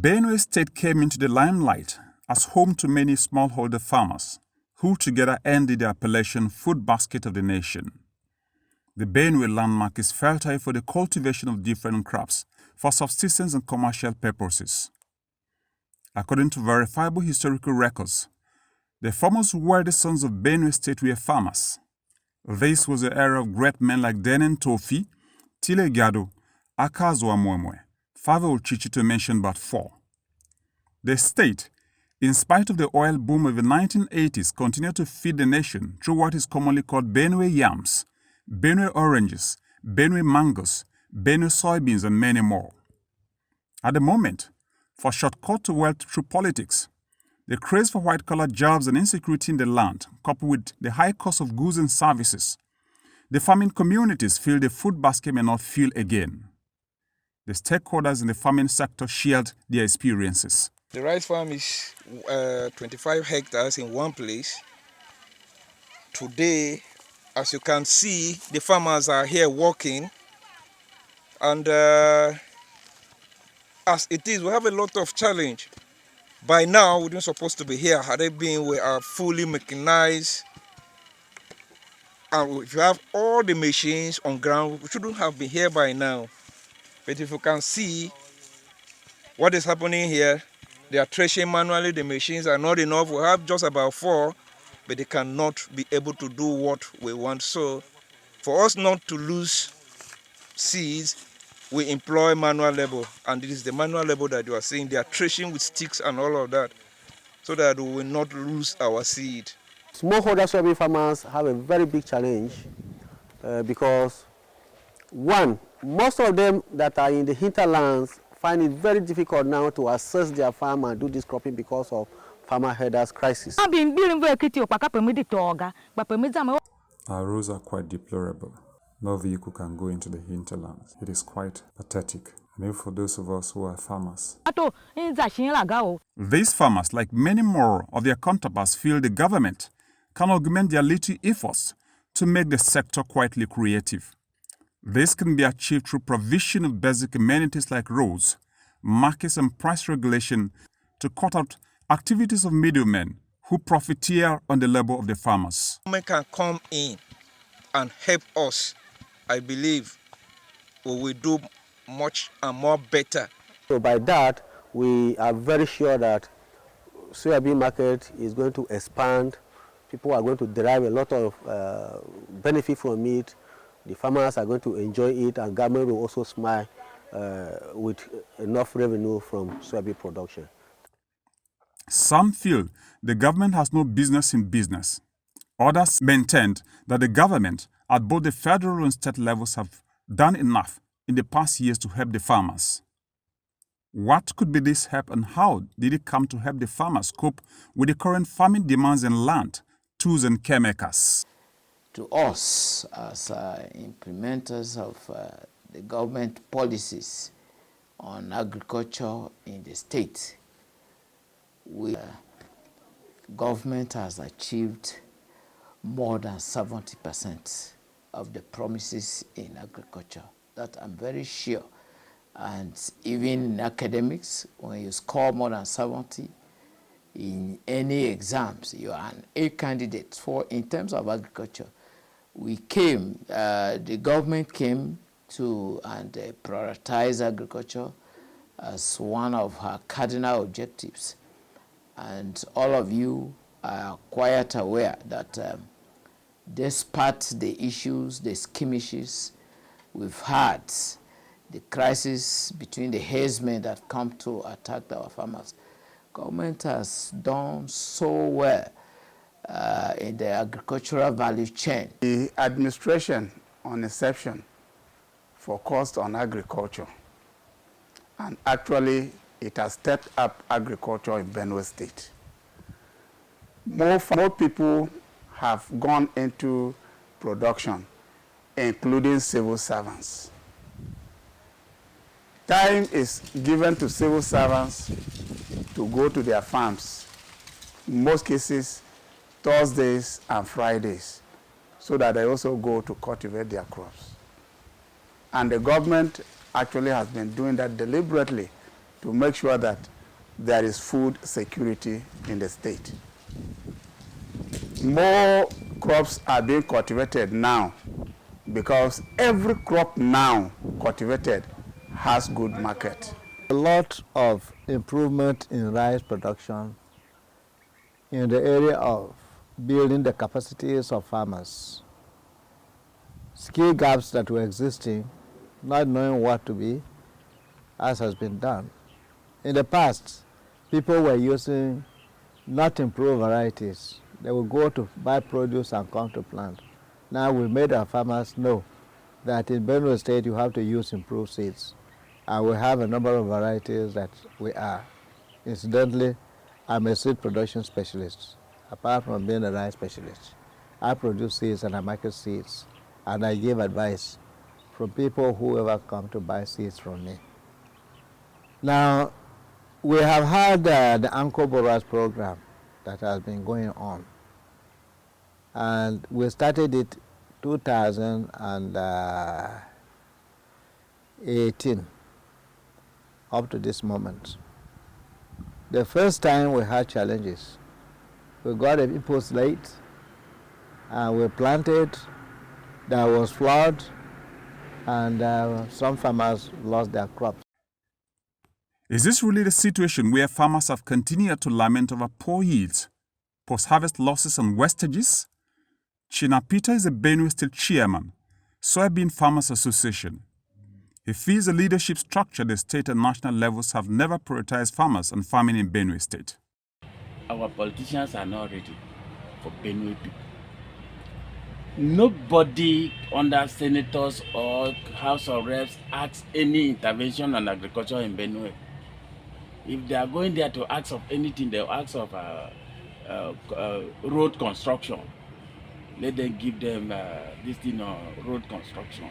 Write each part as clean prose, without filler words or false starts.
Benue State came into the limelight as home to many smallholder farmers who together ended the appellation food basket of the nation. The Benue landmark is fertile for the cultivation of different crops for subsistence and commercial purposes. According to verifiable historical records, the farmers who were the sons of Benue State were farmers. This was the era of great men like Denen Tofi, Tile Gado, Akazo Amwemwe, Father Uchichi to mention but four. The state, in spite of the oil boom of the 1980s, continued to feed the nation through what is commonly called Benue yams, Benue oranges, Benue mangoes, Benue soybeans, and many more. At the moment, for shortcut to wealth through politics, the craze for white-collar jobs and insecurity in the land, coupled with the high cost of goods and services, the farming communities feel the food basket may not fill again. The stakeholders in the farming sector shared their experiences. The rice farm is 25 hectares in one place. Today, as you can see, the farmers are here working, and as it is, we have a lot of challenge. By now, we weren't supposed to be here. Had they been, we are fully mechanized, and if you have all the machines on ground, we shouldn't have been here by now. But if you can see what is happening here, they are threshing manually. The machines are not enough. We have just about 4, but they cannot be able to do what we want. So for us not to lose seeds, we employ manual labor. And it is the manual labor that you are seeing. They are threshing with sticks and all of that, so that we will not lose our seed. Smallholder soybean farmers have a very big challenge because, one, most of them that are in the hinterlands find it very difficult now to access their farm and do this cropping because of farmer herders crisis. Our roads are quite deplorable. No vehicle can go into the hinterlands. It is quite pathetic, and even for those of us who are farmers. These farmers, like many more of their counterparts, feel the government can augment their little efforts to make the sector quietly creative. This can be achieved through provision of basic amenities like roads, markets, and price regulation to cut out activities of middlemen who profiteer on the labor of the farmers. Government can come in and help us. I believe we will do much and more better. So by that, we are very sure that soybean market is going to expand. People are going to derive a lot of benefit from it. The farmers are going to enjoy it, and government will also smile with enough revenue from soybean production. Some feel the government has no business in business. Others maintained that the government at both the federal and state levels have done enough in the past years to help the farmers. What could be this help, and how did it come to help the farmers cope with the current farming demands in land, tools, and chemicals? To us, as implementers of the government policies on agriculture in the state, government has achieved more than 70% of the promises in agriculture. That I'm very sure. And even in academics, when you score more than 70 in any exams, you are an A candidate. For in terms of agriculture, the government came to and prioritize agriculture as one of her cardinal objectives. And all of you are quite aware that despite the issues, the skirmishes we've had, the crisis between the herdsmen that come to attack our farmers, government has done so well in the agricultural value chain. The administration on exception focused on agriculture, and actually it has stepped up agriculture in Benue State. More people have gone into production, including civil servants. Time is given to civil servants to go to their farms, in most cases Thursdays and Fridays, so that they also go to cultivate their crops. And the government actually has been doing that deliberately to make sure that there is food security in the state. More crops are being cultivated now because every crop now cultivated has good market. A lot of improvement in rice production in the area of building the capacities of farmers. Skill gaps that were existing, not knowing what to be, as has been done. In the past, people were using not improved varieties. They would go to buy produce and come to plant. Now we made our farmers know that in Benue State you have to use improved seeds. And we have a number of varieties that we are. Incidentally, I'm a seed production specialist. Apart from being a rice specialist, I produce seeds and I market seeds. And I give advice from people who ever come to buy seeds from me. Now, we have had the Anko Boras program that has been going on. And we started it 2018 up to this moment. The first time we had challenges. We got the inputs late and we planted, there was flood, and some farmers lost their crops. Is this really the situation where farmers have continued to lament over poor yields, post-harvest losses and wastages? China Peter is a Benue State chairman, Soybean Farmers Association. He feels the leadership structure at the state and national levels have never prioritized farmers and farming in Benue State. Our politicians are not ready for Benue people. Nobody under senators or House of Reps asks any intervention on agriculture in Benue. If they are going there to ask of anything, they'll ask of road construction. Let them give them this thing on road construction.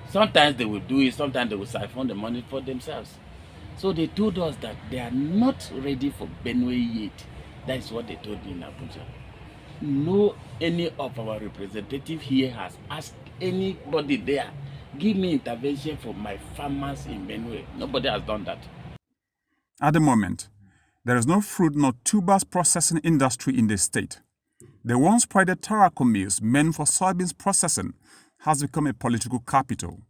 Sometimes they will do it, sometimes they will siphon the money for themselves. So they told us that they are not ready for Benue yet. That is what they told me in Abuja. No, any of our representatives here has asked anybody there, give me intervention for my farmers in Benue. Nobody has done that. At the moment, there is no fruit nor tubers processing industry in the state. The once prided Tarako mills meant for soybeans processing has become a political capital.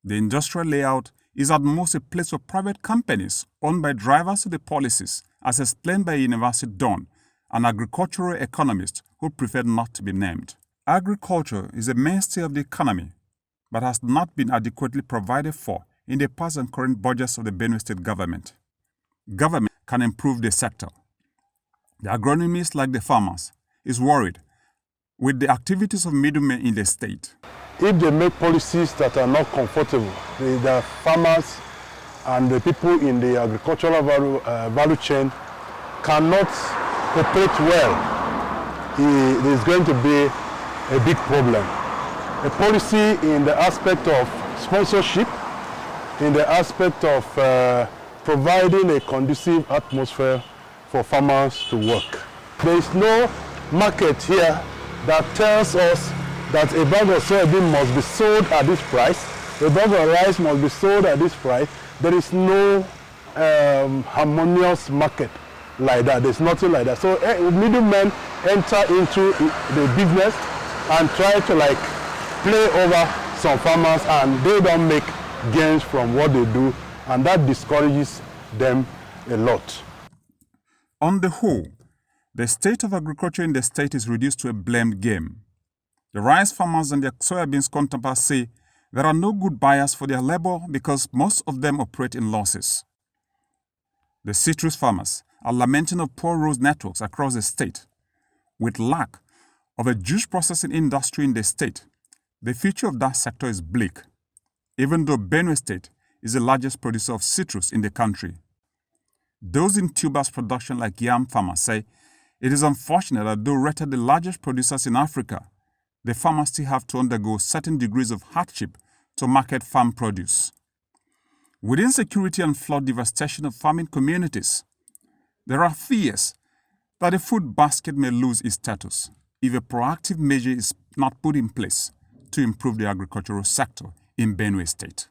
The industrial layout is at most a place for private companies owned by drivers of the policies, as explained by a university don, an agricultural economist who preferred not to be named. Agriculture is a mainstay of the economy, but has not been adequately provided for in the past and current budgets of the Benue State government. Government can improve the sector. The agronomist, like the farmers, is worried with the activities of middlemen in the state. If they make policies that are not comfortable, the farmers and the people in the agricultural value chain cannot operate well, it is going to be a big problem. A policy in the aspect of sponsorship, in the aspect of providing a conducive atmosphere for farmers to work. There is no market here that tells us that a bag of soybean must be sold at this price, a bag of rice must be sold at this price. There is no harmonious market like that. There's nothing like that. So middlemen enter into the business and try to play over some farmers, and they don't make gains from what they do, and that discourages them a lot. On the whole, the state of agriculture in the state is reduced to a blamed game. The rice farmers and their soybeans counterparts say there are no good buyers for their labor because most of them operate in losses. The citrus farmers are lamenting of poor road networks across the state. With lack of a juice processing industry in the state, the future of that sector is bleak, even though Benue State is the largest producer of citrus in the country. Those in tubers production like yam farmers say it is unfortunate that though rated the largest producers in Africa, the farmers still have to undergo certain degrees of hardship to market farm produce. With insecurity and flood devastation of farming communities, there are fears that the food basket may lose its status if a proactive measure is not put in place to improve the agricultural sector in Benue State.